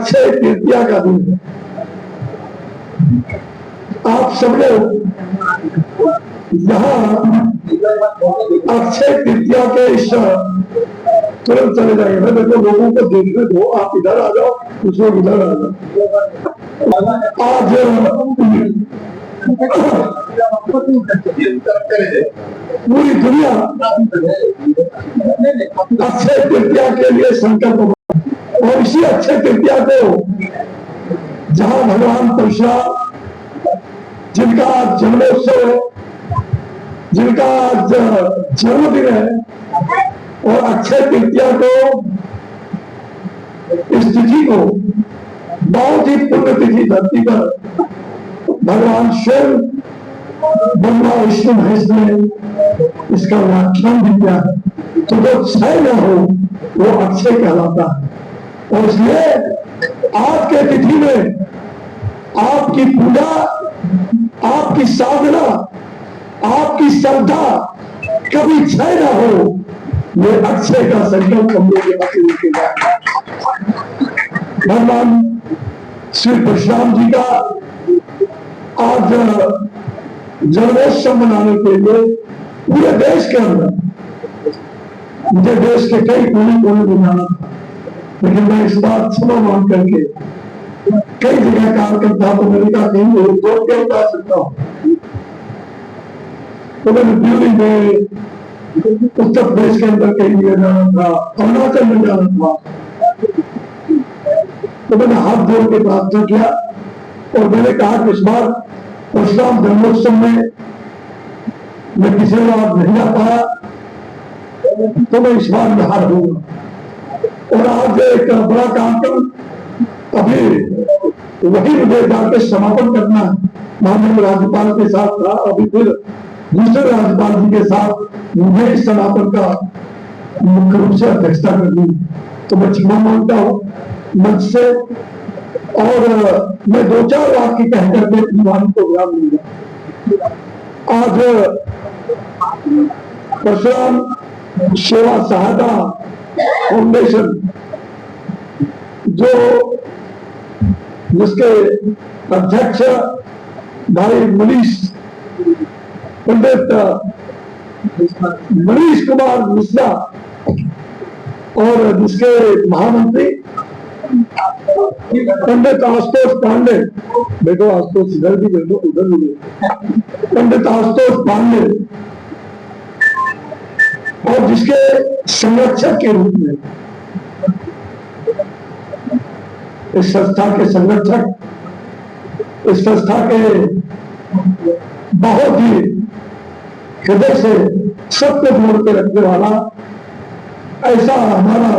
अक्षय तृतीया का दिन है। आप सब लोग यहाँ अक्षय तृतीया के इस तुरंत चले जाएंगे। मैं देखो लोगों को देखने दो, आप इधर आ जाओ, कुछ लोग इधर आ जाओ। आज पूरी दुनिया अक्षय तृतीया के लिए संकल्प, और इसी अक्षय तृतीया को जहां भगवान परशुराम जिनका जन्मोत्सव है, जिनका जन्मदिन है, और अक्षय तृतीया को इस तिथि को बहुत ही पुण्य तिथि धरती पर भगवान स्वयं ब्रह्मा विष्णु महेश ने इसका व्याख्यान भी किया है। तो जो क्षय न हो वो अक्षय कहलाता है। और इसलिए आज के तिथि में आपकी पूजा, आपकी साधना, आपकी श्रद्धा कभी क्षय न हो, ये अक्षय का संकल्प हम लोग भगवान श्री परशुराम जी का आज जन्मोत्सव मनाने के लिए पूरे देश के अंदर, मुझे देश के कई कोने कोने में जाना था, लेकिन मैं इस बात क्षमा मांग करके कई जगह काम करता तो मैंने कहा कहीं दौड़ के उठा सकता हूँ। तो मैंने दिल्ली में, उत्तर प्रदेश के अंदर कहीं जगह जाना था, अरुणाचल में जाना था, तो मैंने हाथ जोड़ के प्रार्थना किया और मैंने कहा कि इस बार परशुराम जन्मोत्सव में मैं किसी बार नहीं आ पाया, तो मैं इस बार यहाँ रहूंगा। और आज एक बड़ा कार्यक्रम अभी वही मुझे जाकर समापन करना है, माननीय राज्यपाल के साथ था, अभी फिर दूसरे राज्यपाल जी के साथ मुझे इस समापन का मुख्य रूप से अध्यक्षता करनी है। तो मैं क्षमा मांगता हूँ मंच से, और मैं दो चार वाक्य कह करके वाणी को विराम दूंगा। आज परशुराम सेवा सहायता फाउंडेशन, जो जिसके अध्यक्ष भाई पंडित मनीष कुमार मिश्रा, और जिसके महामंत्री पंडित आशुतोष पांडे, देखो आशुतोष इधर भी देखो उधर भी देखो, पंडित आशुतोष पांडे, और जिसके संरक्षक के रूप में, इस संस्था के संरक्षक, इस संस्था के बहुत ही हृदय से सबको जोड़ के रखने वाला, ऐसा हमारा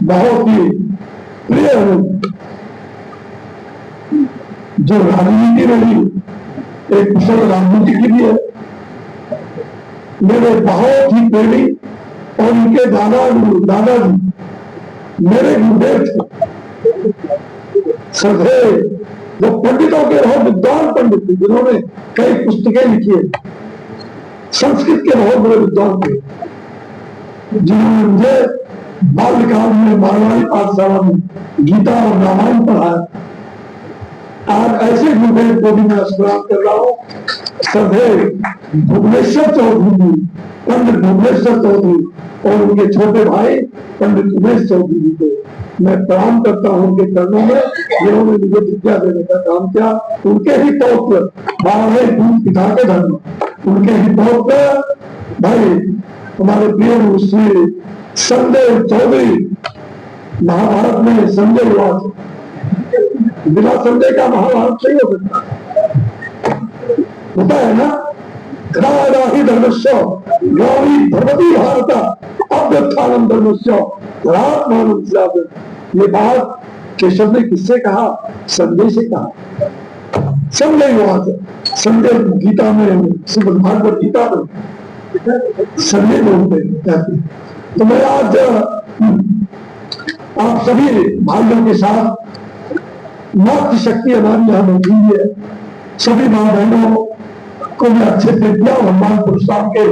बहुत ही प्रिय जो राजनीति रही, एक कुशल राजनीति की भी है, मेरे बहुत ही प्रेमी, और उनके दादाजी मेरे गुरुदेव थे, सधे जो पंडितों के बहुत विद्वान पंडित थे, जिन्होंने कई पुस्तकें लिखी है, संस्कृत के बहुत बड़े विद्वान थे, जिन्होंने मुझे बाल्यकाल में मारवाड़ी पाठशाला में गीता और रामायण पढ़ाया। आज ऐसे गुरुदेव को भी मैं स्मरण कर रहा हूँ, सदैव भुवनेश्वर चौधरी, पंडित भुवनेश्वर चौधरी, और उनके छोटे भाई पंडित उमेश चौधरी जी को मैं प्रणाम करता हूँ उनके चरणों में, जिन्होंने मुझे विद्या देने का काम किया। उनके ही पौत्र 12वें पिता के धर्म, उनके ही पौत्र भाई हमारे प्रिय श्री संजय चौधरी, महाभारत में संजय हुआ, बिना संजय का महाभारत सही हो सकता होता है ना। राही धर्मस्व गौरी भगवती भारत अभ्युत्थानम धर्मस्व धरात्मानम स्यात्। ये बात केशव ने किससे कहा? संजय से कहा। संजय हुआ था, संजय गीता में, श्रीमद् भागवत गीता में संजय बोलते कहते। तो मैं आज आप सभी भाइयों के साथ मातृशक्ति हमारी यहाँ मौजूद है, सभी माँ बहनों को मैं अच्छे तृतीया भगवान परशुराम के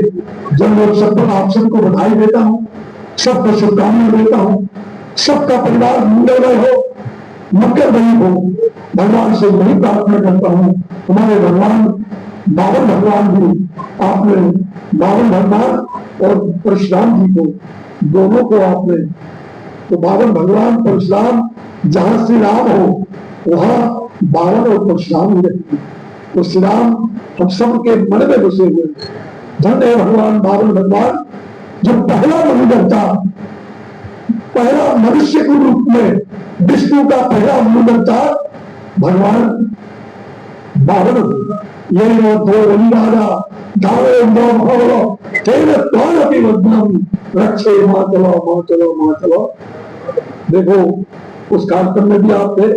जन्मोत्सव पर आप सबको बधाई देता हूँ, सबको शुभकामनाएं देता हूँ। सबका परिवार मंगलमय हो, मकर बनी हो। भगवान से यही प्रार्थना करता हूँ, हमारे भगवान बावन भगवान भी, आपने बावन भगवान और परशुराम जी को, दोनों को आपने, तो बावन भगवान परशुराम, जहां श्री राम हो वहां बावन और परशुराम ही रहते। तो श्री राम हम सब के मन में घुसे हुए। धन्य है भगवान बावन भगवान, जो पहला मनुदर्ता, पहला मनुष्य के रूप में विष्णु का पहला मनुदर्ता भगवान बावन। यही राजा रक्षे माँ चलो माँ चलो माँ चलो। देखो उस कार्यक्रम में भी आप थे,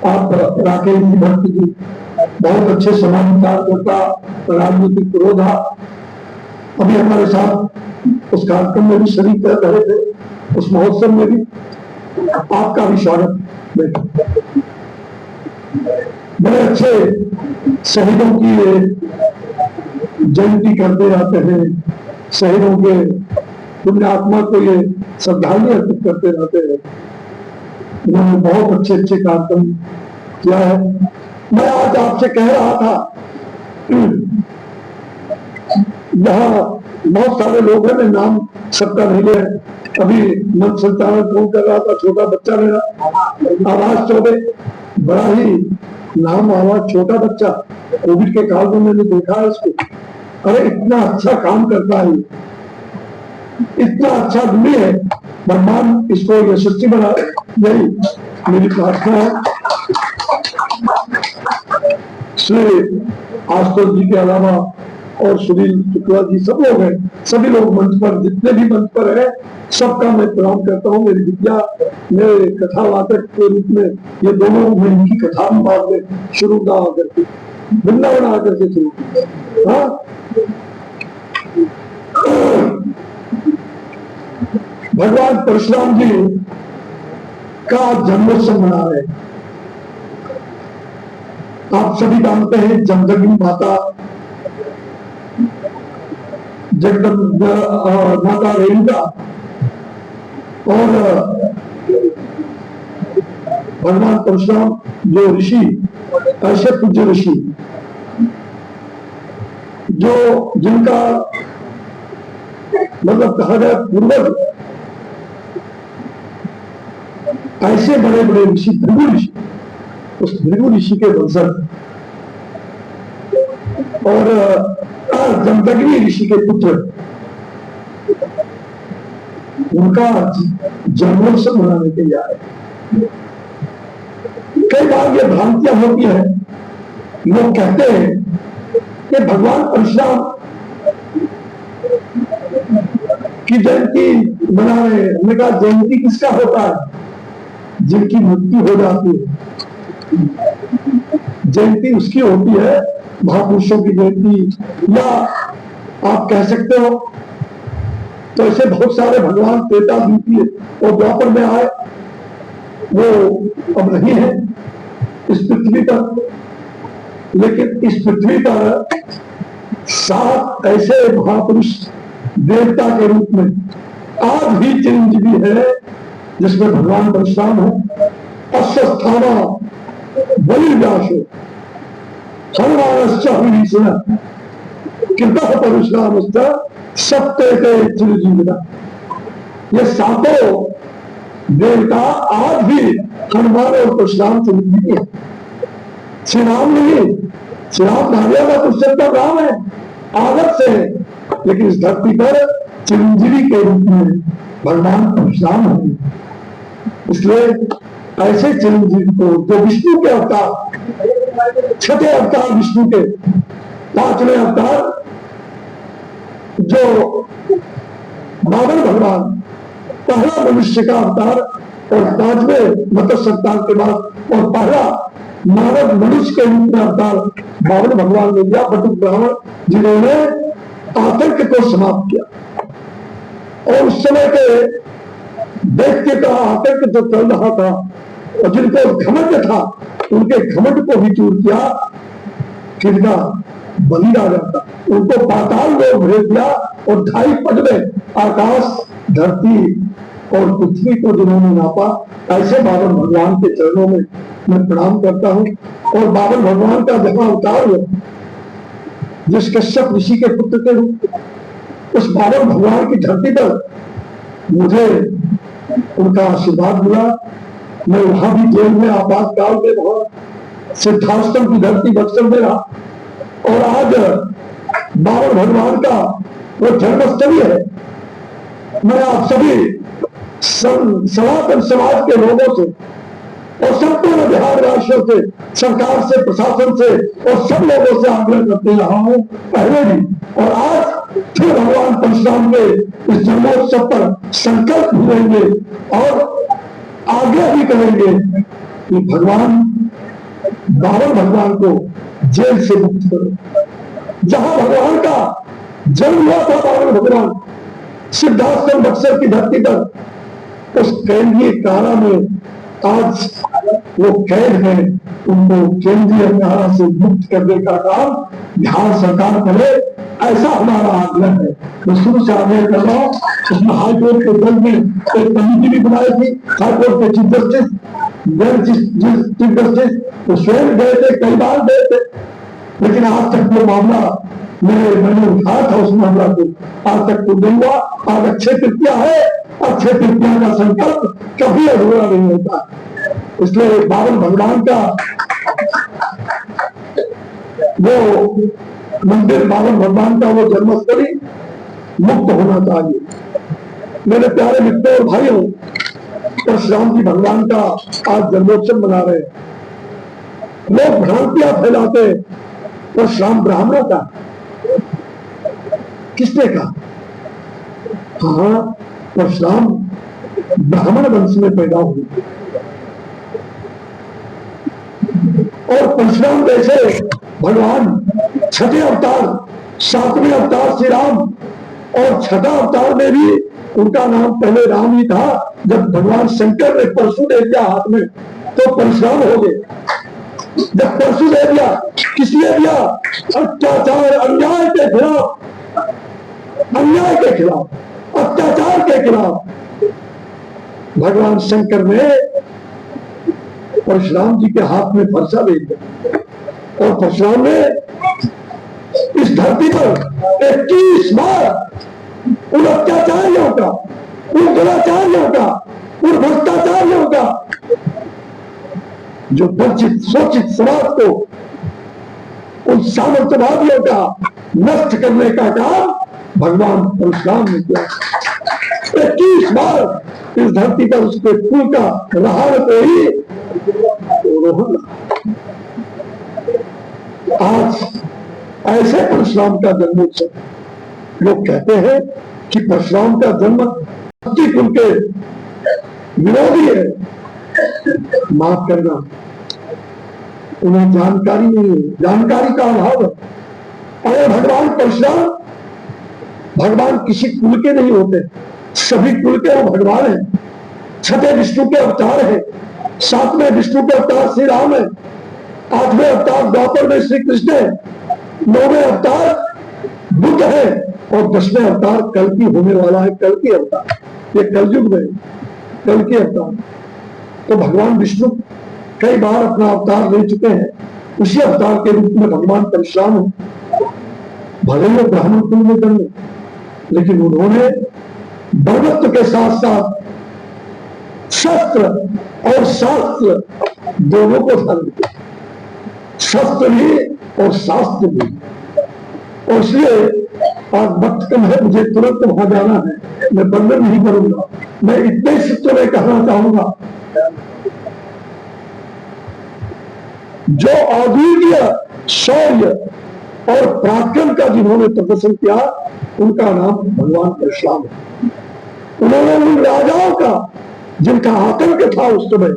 आप राकेश जी भट्ट जी, बहुत अच्छे समाज कार्यकर्ता, राजनीतिक विरोधा, अभी हमारे साथ उस कार्यक्रम में भी शरीक कर रहे थे, उस महोत्सव में भी आपका भी स्वागत। बड़े अच्छे शहीदों की जयंती करते रहते हैं, शहीदों के पुण्यात्मा को ये श्रद्धांजलि अर्पित करते रहते हैं। उन्होंने बहुत अच्छे अच्छे कार्यक्रम किया है। मैं आज आपसे कह रहा था, यहाँ बहुत सारे लोग हैं, मैं नाम सबका नहीं लिया, अभी मन संचालन फोन कर रहा था, छोटा बच्चा मेरा आवाज चौबे, बड़ा ही नाम आवाज छोटा बच्चा, कोविड के काल में मैंने देखा है इसको। अरे इतना अच्छा काम करता है, इतना अच्छा आदमी है, भगवान इसको यशस्वी बना, यही मेरी प्रार्थना है। श्री आशुतोष जी के अलावा और सुनील शुक्ला जी, सब लोग हैं, सभी लोग मंच पर, जितने भी मंच पर है, सबका मैं प्रणाम करता हूँ। मेरी विद्या, मेरे कथावाचक के रूप में ये दोनों, मैं इनकी कथा में बाद में शुरू ना आकर के, वृंदावन आकर के शुरू। हाँ, भगवान परशुराम जी का जन्मोत्सव मना रहे। आप सभी जानते हैं जमदग्नि माता, माता रेणुका और भगवान परशुराम जो ऋषि, ऐसे पूज्य ऋषि जो जिनका मतलब कहा जाए पूर्वज, ऐसे बड़े बड़े ऋषि, भृगु ऋषि, उस भृगु ऋषि के वंशज और जमदग्नि ऋषि के पुत्र, उनका जन्मोत्सव मनाने के लिए आए। कई बार ये भ्रांतियां होती है, लोग कहते हैं कि भगवान परशुराम की जयंती मना रहे हैं। हमने कहा जयंती किसका होता है? जिनकी मृत्यु हो जाती है, जयंती उसकी होती है, महापुरुषों की जयंती, या आप कह सकते हो। तो ऐसे बहुत सारे भगवान त्रेता द्वितीय और द्वापर में आए, वो अब नहीं है इस पृथ्वी पर, लेकिन इस पृथ्वी पर 7 ऐसे महापुरुष देवता के रूप में आज भी चिरंजीवी है, जिसमें भगवान परशुराम है, अश्वस्थामा, बलिव्यास, हनुमानश्च हरिशः, कृतः परशुरामश्च सप्तैते चिरंजीविनः। ये 7 देवता आज भी हनुमान और परशुराम चिरंजीवी है। श्री राम नहीं, श्री राम भार्या का पुरुषोत्तम राम है, आदत से, लेकिन इस धरती पर चिरंजीवी के रूप में भगवान परशुराम है। इसलिए ऐसे चिरंजीवी को, जो विष्णु के अवतार, 6ठे अवतार विष्णु के, 5वें अवतार जो बावन भगवान, पहला मनुष्य का अवतार और 5वें मत्स्य अवतार के बाद और पहला मानव मनुष्य के रूप में अवतार बावन भगवान ने दिया, बटुक ब्राह्मण, जिन्होंने आतंक को समाप्त किया। और उस समय के दैत्य का आतंक जो चल रहा था और जिनको घमंड था, उनके घमंड को भी दूर किया। किरदा बलि राजा था, उनको पाताल लोक भेज दिया और 2.5 पद में आकाश, धरती और पृथ्वी को जिन्होंने नापा, ऐसे बाबन भगवान के चरणों में मैं प्रणाम करता हूँ। और बाबन भगवान का जहां अवतार हुआ, जिस कश्यप ऋषि के पुत्र के रूप, उस बाबन भगवान की धरती पर मुझे उनका आशीर्वाद मिला। मैं वहां भी जेल में आपातकाल में रहा, सिद्धाश्रम की धरती बक्सर में रहा, और आज बाबन भगवान का वो जन्मस्थली है। मैं आप सभी सनातन समाज के लोगों से और संपूर्ण बिहार वासियों से, सरकार से, प्रशासन से और सब लोगों से आग्रह करते रहा हूं पहले भी, और आज फिर भगवान परशुराम के इस जन्मोत्सव पर संकल्प भी लेंगे और आग्रह भी करेंगे कि भगवान बाबन भगवान को जेल से मुक्त करो। जहां भगवान का जन्म हुआ था, बाबन भगवान सिद्धाश्रम बक्सर की धरती पर, उस केंद्रीय कारा में आज वो कैद है, उनको केंद्रीय कारा से मुक्त करने का काम बिहार सरकार करे, ऐसा हमारा आग्रह है। मैं शुरू से आग्रह कर रहा हूँ। उसमें हाईकोर्ट के जज ने एक कमेटी भी बनाई थी, हाईकोर्ट के चीफ जस्टिस वो स्वयं गए थे, कई बार गए थे, लेकिन आज तक वो मामला मैंने उठाया था उस मामला को, आज तक तो नहीं हुआ। आज अक्षय तृतीया है, अक्षय तृतीया का संकल्प कभी अधूरा नहीं होता। इसलिए बाबन भगवान का वो मंदिर, बाबन भगवान का वो जन्मस्थली मुक्त होना चाहिए। मेरे प्यारे मित्रों और भाइयों, परशुराम जी भगवान का आज जन्मोत्सव मना रहे हैं। लोग भ्रांतियां फैलाते, परशुराम ब्राह्मणों का, किसने कहा? हाँ, परशुराम ब्राह्मण वंश में पैदा हुए, और परशुराम जैसे भगवान छठे अवतार, सातवें अवतार श्री राम, और छठा अवतार में भी उनका नाम पहले राम ही था। जब भगवान शंकर ने परशु दे दिया हाथ में तो परशुराम हो गए। जब परशु दे दिया, किसने दिया? अत्याचार, अन्याय के खिलाफ, अन्याय के खिलाफ, अत्याचार के खिलाफ भगवान शंकर ने परशुराम जी के हाथ में फरसा दे दिया, और परशुराम ने इस धरती पर 21 बार उन अत्याचारियों का, उन दुराचारियों का, उन भ्रष्टाचारियों का, जो वंचित शोषित समाज को, उन सामर्थ्यवादियों का नष्ट करने का काम भगवान परशुराम ने किया। 21 बार इस धरती पर उसके कुल का रहाड़ पे ही रोहन। आज ऐसे परशुराम का जन्मोत्सव, लोग कहते हैं कि परशुराम का जन्म शक्ति कुल के विरोधी है। माफ करना, उन्हें जानकारी नहीं है, जानकारी का अभाव है। और भगवान परशुराम भगवान किसी कुल के नहीं होते, सभी कुल के वो भगवान है। छठे विष्णु के अवतार है, सातवें विष्णु के अवतार श्री राम है, आठवें अवतार द्वापर में श्री कृष्ण है, नौवें अवतार बुद्ध है, और 10वें अवतार कल की होने वाला है, कल की अवतार। ये कलयुग में कल की अवतार। तो भगवान विष्णु कई बार अपना अवतार ले चुके हैं, उसी अवतार के रूप में भगवान परशुराम है। भले वो ब्राह्मण कुल में जन्मे, लेकिन उन्होंने वर्णत्व के साथ साथ शस्त्र और शास्त्र दोनों को धारण किया, शस्त्र भी और शास्त्र भी। और इसलिए आज वक्त कम है, मुझे तुरंत वहां जाना है, मैं वर्णन नहीं करूंगा। मैं इतने सूत्र में कहना चाहूंगा, जो अद्वितीय शौर्य और पराक्रम का जिन्होंने प्रदर्शन किया, उनका नाम भगवान परशुराम है। उन्होंने उन राजाओं का, जिनका आतंक था उस समय,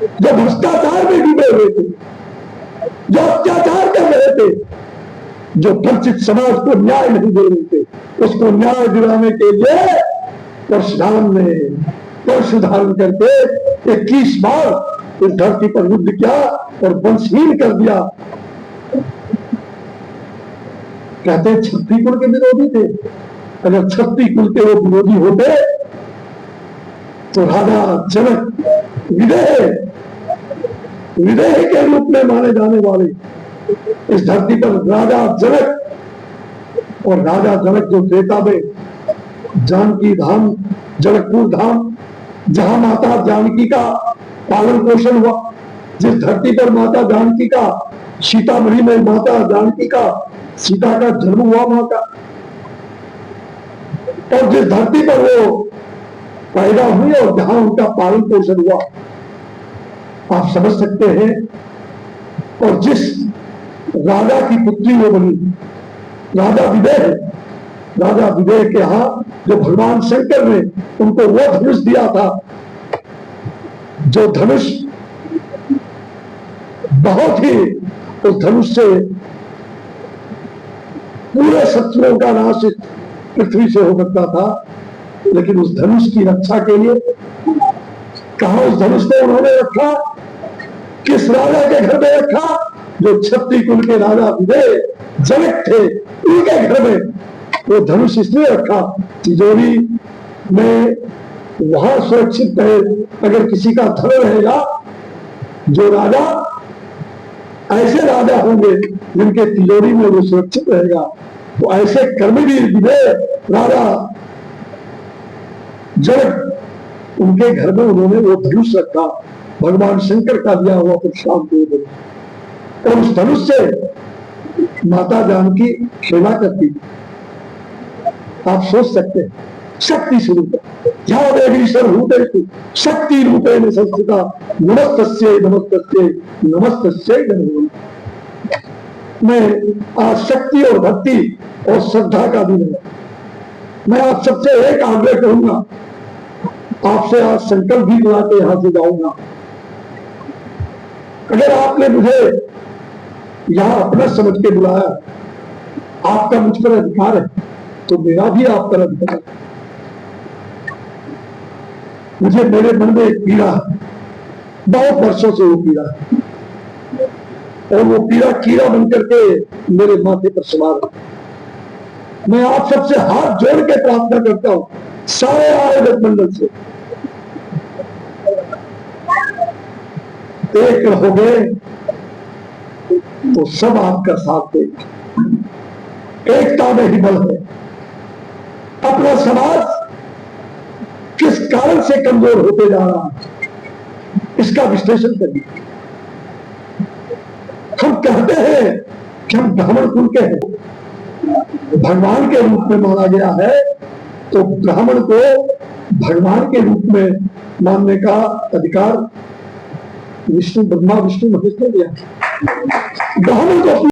जो भ्रष्टाचार में डूबे हुए थे, जो अत्याचार कर रहे थे, जो वंचित समाज को न्याय नहीं दे रहे थे, उसको न्याय दिलाने के लिए परशुराम ने परशु धारण करके 21 बार इस धरती पर युद्ध किया और वंशहीन कर दिया। कहते हैं क्षत्रिय कुल के विरोधी थे। अगर क्षत्रिय कुल के वो विरोधी होते तो राजा जनक विदेह के रूप में माने जाने वाले इस धरती पर राजा जनक, और राजा जनक जो त्रेता में जानकी धाम, जनकपुर धाम, जहां माता जानकी का पालन पोषण हुआ, जिस धरती पर माता जानकी का, सीतामढ़ी में माता जानकी का, सीता का जन्म हुआ मां का, और जिस धरती पर वो पैदा हुई और जहां उनका पालन पोषण हुआ, आप समझ सकते हैं। और जिस राजा की पुत्री वो बनी, राजा विदेह के यहां जो भगवान शंकर ने उनको वो धनुष दिया था, जो धनुष बहुत ही, उस धनुष से पूरे शत्रुओं का नाश पृथ्वी से हो सकता था, लेकिन उस धनुष की रक्षा के लिए कहां उस धनुष को उन्होंने रखा, किस राजा के घर में रखा? जो क्षत्रिय कुल के राजा विदेह जनक थे, उनके घर में वो धनुष इसलिए रखा, तिजोरी में वहां सुरक्षित रहे। अगर किसी का धन रहेगा, जो राजा, ऐसे राजा होंगे जिनके तिजोरी में वो सुरक्षित रहेगा, तो ऐसे कर्मवीर विदेह राजा जनक, उनके घर में उन्होंने वो धनुष रखा, भगवान शंकर का दिया हुआ परशुराम को धनुष, और उस धनुष से माता जानकी सेवा करती थी। आप सोच सकते हैं, शक्ति स्वरूप जहां देवीश्वर हूते शक्ति रूपेण संस्थिता, नमस्तस्यै नमस्तस्यै नमस्तस्यै नमो। मैं आज शक्ति और भक्ति और श्रद्धा का दिन है। मैं आप सबसे एक आग्रह करूंगा, आपसे आज संकल्प भी बुला के यहां से जाऊंगा। अगर आपने मुझे यहां अपना समझ के बुलाया, आपका मुझ पर अधिकार है, तो मेरा भी आप पर अधिकार है। मुझे मेरे मन में एक पीड़ा है, बहुत वर्षों से वो पीड़ा है, और वो पीड़ा कीड़ा बन करके मेरे माथे पर सवार है। मैं आप सबसे हाथ जोड़ के प्रार्थना करता हूं, सारे आयोजक मंडल से, एक रहोगे तो सब आपका साथ देगा। एकता में ही बल है। अपना समाज किस कारण से कमजोर होते जा रहा है, इसका विश्लेषण करिए। हम कहते हैं कि हम ब्राह्मण कुल के हैं, भगवान के रूप में माना गया है, तो ब्राह्मण को भगवान के रूप में मानने का अधिकार विष्णु, ब्रह्मा विष्णु महेश ने दिया। ब्राह्मण को